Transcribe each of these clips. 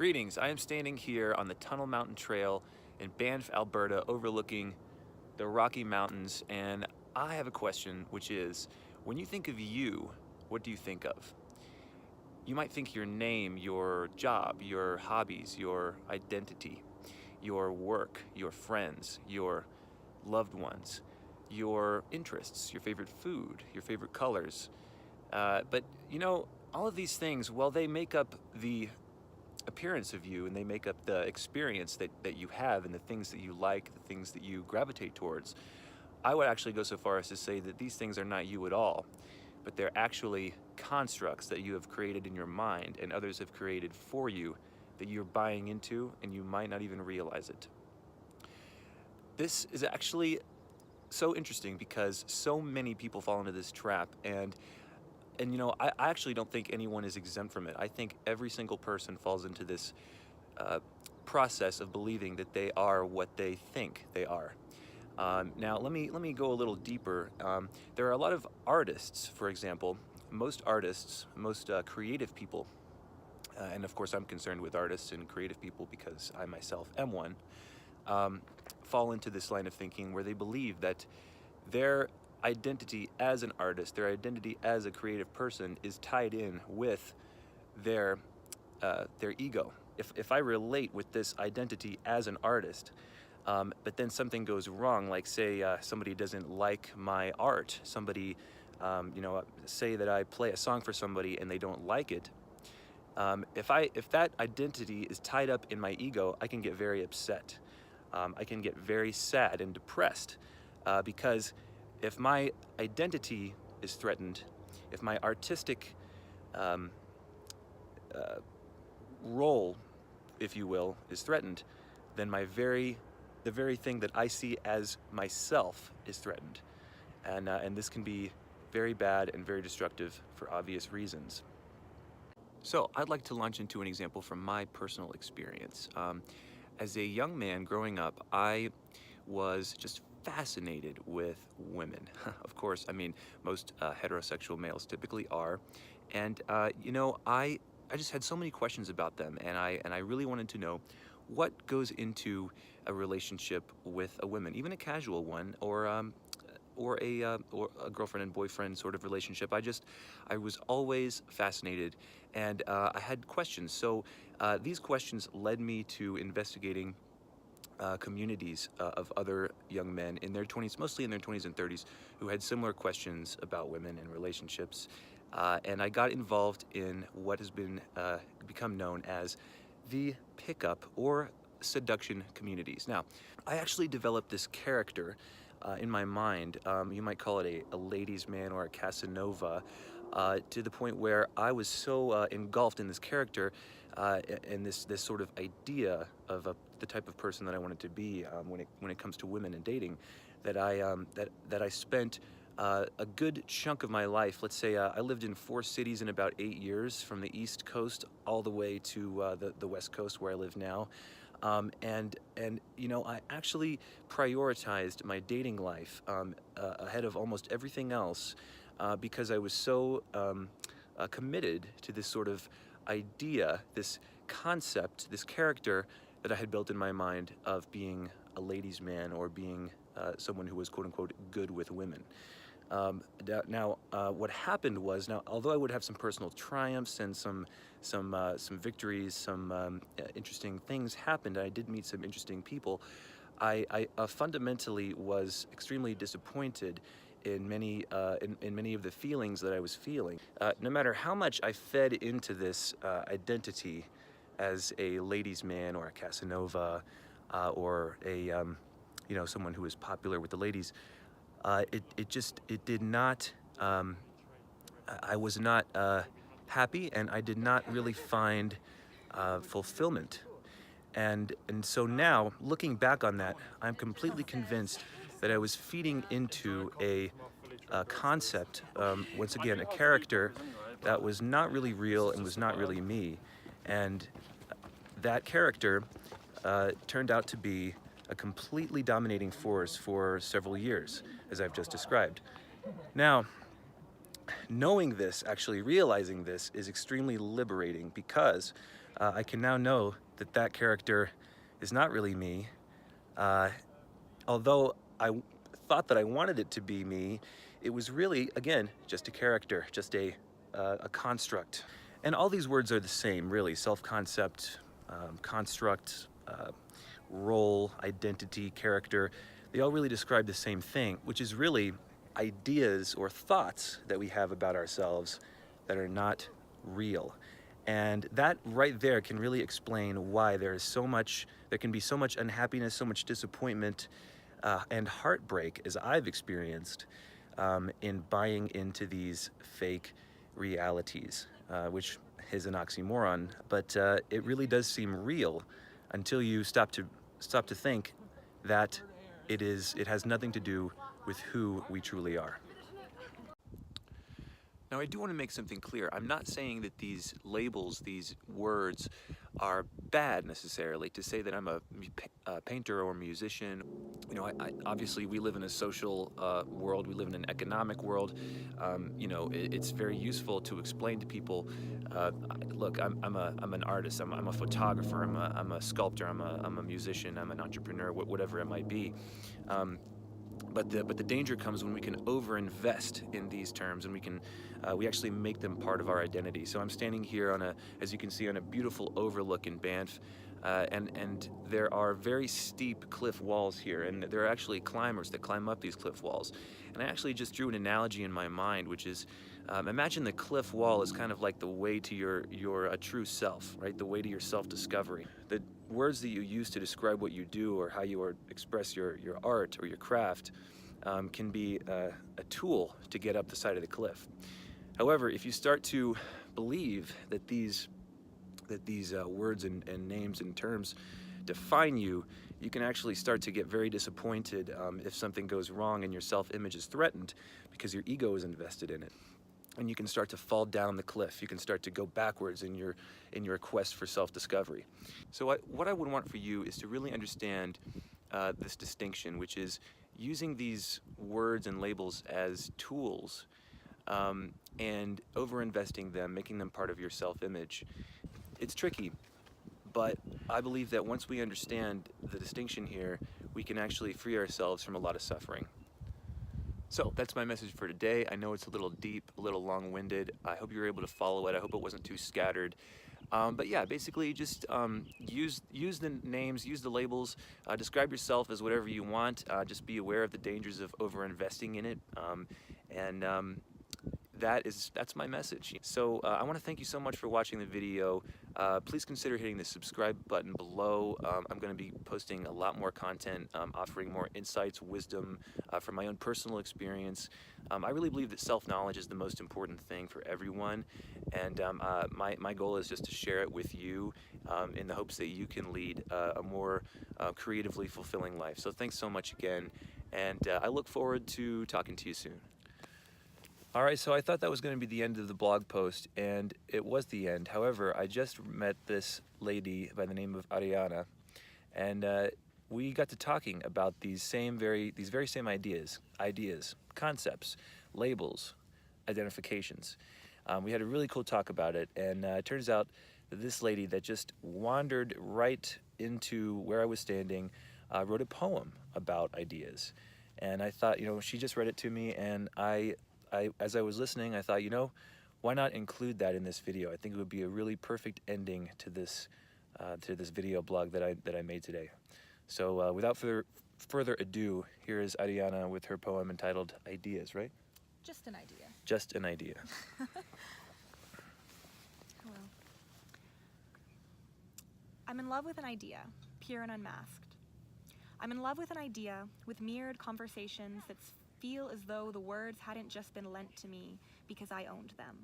Greetings, I am standing here on the Tunnel Mountain Trail in Banff, Alberta, overlooking the Rocky Mountains, and I have a question, which is, when you think of you, what do you think of? You might think your name, your job, your hobbies, your identity, your work, your friends, your loved ones, your interests, your favorite food, your favorite colors. But you know, all of these things, well, they make up the appearance of you, and they make up the experience that you have, and the things that you like, the things that you gravitate towards. I would actually go so far as to say that these things are not you at all, but they're actually constructs that you have created in your mind and others have created for you that you're buying into, and you might not even realize it. This is actually so interesting because so many people fall into this trap, and you know, I actually don't think anyone is exempt from it. I think every single person falls into this process of believing that they are what they think they are. Now, let me go a little deeper. There are a lot of artists, for example. Most artists, most creative people, and of course I'm concerned with artists and creative people because I myself am one, fall into this line of thinking where they believe that their identity as an artist, their identity as a creative person is tied in with their ego. If I relate with this identity as an artist, but then something goes wrong, like say somebody doesn't like my art, somebody, you know, say that I play a song for somebody and they don't like it, if that identity is tied up in my ego, I can get very upset. I can get very sad and depressed because if my identity is threatened, if my artistic role, if you will, is threatened, then the very thing that I see as myself is threatened. And this can be very bad and very destructive for obvious reasons. So I'd like to launch into an example from my personal experience. As a young man growing up, I was just fascinated with women. Of course, I mean, most heterosexual males typically are. And you know, I just had so many questions about them, and I really wanted to know what goes into a relationship with a woman, even a casual one, or a girlfriend and boyfriend sort of relationship. I was always fascinated, and I had questions. So these questions led me to investigating communities of other young men in their 20s, mostly in their 20s and 30s, who had similar questions about women and relationships. And I got involved in what has become known as the pickup or seduction communities. Now, I actually developed this character in my mind. You might call it a ladies' man or a Casanova, to the point where I was so engulfed in this character and this sort of idea of the type of person that I wanted to be when it comes to women and dating, that I spent a good chunk of my life. Let's say I lived in 4 cities in about 8 years, from the East Coast all the way to the West Coast where I live now. And you know, I actually prioritized my dating life ahead of almost everything else because I was so committed to this sort of idea, this concept, this character that I had built in my mind of being a ladies' man, or being someone who was quote-unquote good with women. Now, what happened was, now, although I would have some personal triumphs and some victories, some interesting things happened, I did meet some interesting people, I fundamentally was extremely disappointed in many of the feelings that I was feeling. No matter how much I fed into this identity as a ladies' man or a Casanova, or a you know, someone who is popular with the ladies, it did not, I was not happy, and I did not really find fulfillment. And so now, looking back on that, I'm completely convinced that I was feeding into a concept, once again, a character that was not really real and was not really me. And that character turned out to be a completely dominating force for several years, as I've just described. Now, knowing this, actually realizing this, is extremely liberating, because I can now know that that character is not really me. Uh, Although I thought that I wanted it to be me, it was really, again, just a character, just a construct. And all these words are the same, really. Self-concept, construct, role, identity, character. They all really describe the same thing, which is really ideas or thoughts that we have about ourselves that are not real. And that right there can really explain why there can be so much unhappiness, so much disappointment, and heartbreak, as I've experienced, in buying into these fake realities, which is an oxymoron, but it really does seem real until you stop to think that it has nothing to do with who we truly are. Now, I do want to make something clear. I'm not saying that these labels, these words, are bad necessarily. To say that I'm a painter or musician, you know, obviously we live in a social world. We live in an economic world. You know, it's very useful to explain to people. Look, I'm an artist. I'm a photographer. I'm a sculptor. I'm a musician. I'm an entrepreneur. Whatever it might be. But the danger comes when we can overinvest in these terms, and we actually make them part of our identity. So I'm standing here as you can see, on a beautiful overlook in Banff, and there are very steep cliff walls here, and there are actually climbers that climb up these cliff walls. And I actually just drew an analogy in my mind, which is, imagine the cliff wall is kind of like the way to your true self, right? The way to your self-discovery. The words that you use to describe what you do or how you express your art or your craft can be a tool to get up the side of the cliff. However, if you start to believe that these words and names and terms define you, you can actually start to get very disappointed if something goes wrong and your self-image is threatened because your ego is invested in it. And you can start to fall down the cliff. You can start to go backwards in your quest for self-discovery. So what I would want for you is to really understand this distinction, which is using these words and labels as tools and over-investing them, making them part of your self-image. It's tricky, but I believe that once we understand the distinction here, we can actually free ourselves from a lot of suffering. So that's my message for today. I know it's a little deep, a little long-winded. I hope you were able to follow it. I hope it wasn't too scattered. But yeah, basically just use the names, use the labels, describe yourself as whatever you want. Just be aware of the dangers of over-investing in it. That's my message. So I want to thank you so much for watching the video. Please consider hitting the subscribe button below. I'm going to be posting a lot more content, offering more insights, wisdom from my own personal experience. I really believe that self-knowledge is the most important thing for everyone, and my goal is just to share it with you in the hopes that you can lead a more creatively fulfilling life. So thanks so much again, and I look forward to talking to you soon. All right, so I thought that was going to be the end of the blog post, and it was the end. However, I just met this lady by the name of Ariana, and we got to talking about these very same ideas, concepts, labels, identifications. We had a really cool talk about it, and it turns out that this lady that just wandered right into where I was standing wrote a poem about ideas. And I thought, you know, she just read it to me, and as I was listening, I thought, you know, why not include that in this video? I think it would be a really perfect ending to this video blog that I made today. So without further ado, here is Ariana with her poem entitled Ideas, right? Just an idea. Just an idea. Hello. I'm in love with an idea, pure and unmasked. I'm in love with an idea with mirrored conversations that feel as though the words hadn't just been lent to me because I owned them.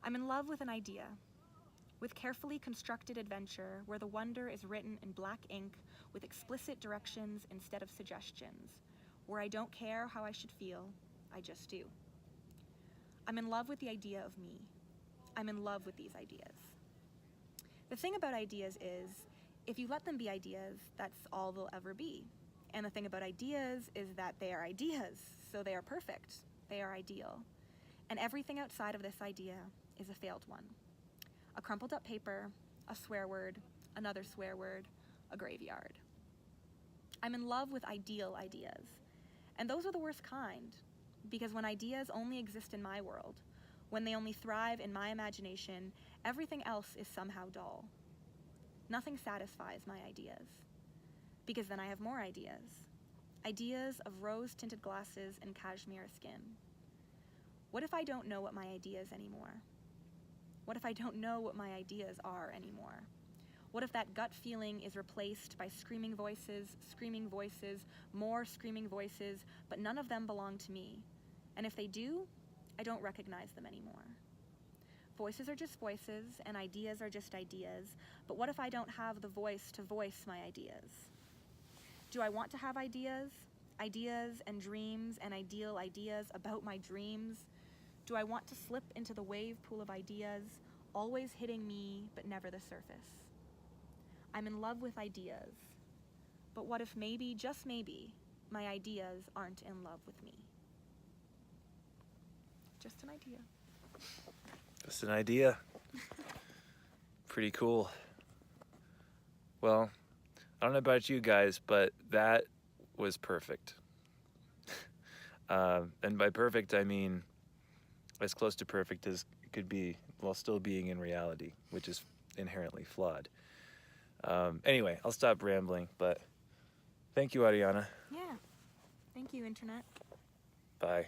I'm in love with an idea, with carefully constructed adventure where the wonder is written in black ink with explicit directions instead of suggestions, where I don't care how I should feel, I just do. I'm in love with the idea of me. I'm in love with these ideas. The thing about ideas is, if you let them be ideas, that's all they'll ever be. And the thing about ideas is that they are ideas, so they are perfect, they are ideal. And everything outside of this idea is a failed one. A crumpled up paper, a swear word, another swear word, a graveyard. I'm in love with ideal ideas, and those are the worst kind, because when ideas only exist in my world, when they only thrive in my imagination, everything else is somehow dull. Nothing satisfies my ideas, because then I have more ideas. Ideas of rose-tinted glasses and cashmere skin. What if I don't know what my ideas anymore? What if I don't know what my ideas are anymore? What if that gut feeling is replaced by screaming voices, more screaming voices, but none of them belong to me? And if they do, I don't recognize them anymore. Voices are just voices, and ideas are just ideas, but what if I don't have the voice to voice my ideas? Do I want to have ideas? Ideas and dreams and ideal ideas about my dreams? Do I want to slip into the wave pool of ideas, always hitting me but never the surface? I'm in love with ideas, but what if maybe, just maybe, my ideas aren't in love with me? Just an idea. Just an idea. Pretty cool. Well, I don't know about you guys, but that was perfect. And by perfect, I mean as close to perfect as it could be while still being in reality, which is inherently flawed. Anyway, I'll stop rambling, but thank you, Ariana. Yeah. Thank you, Internet. Bye.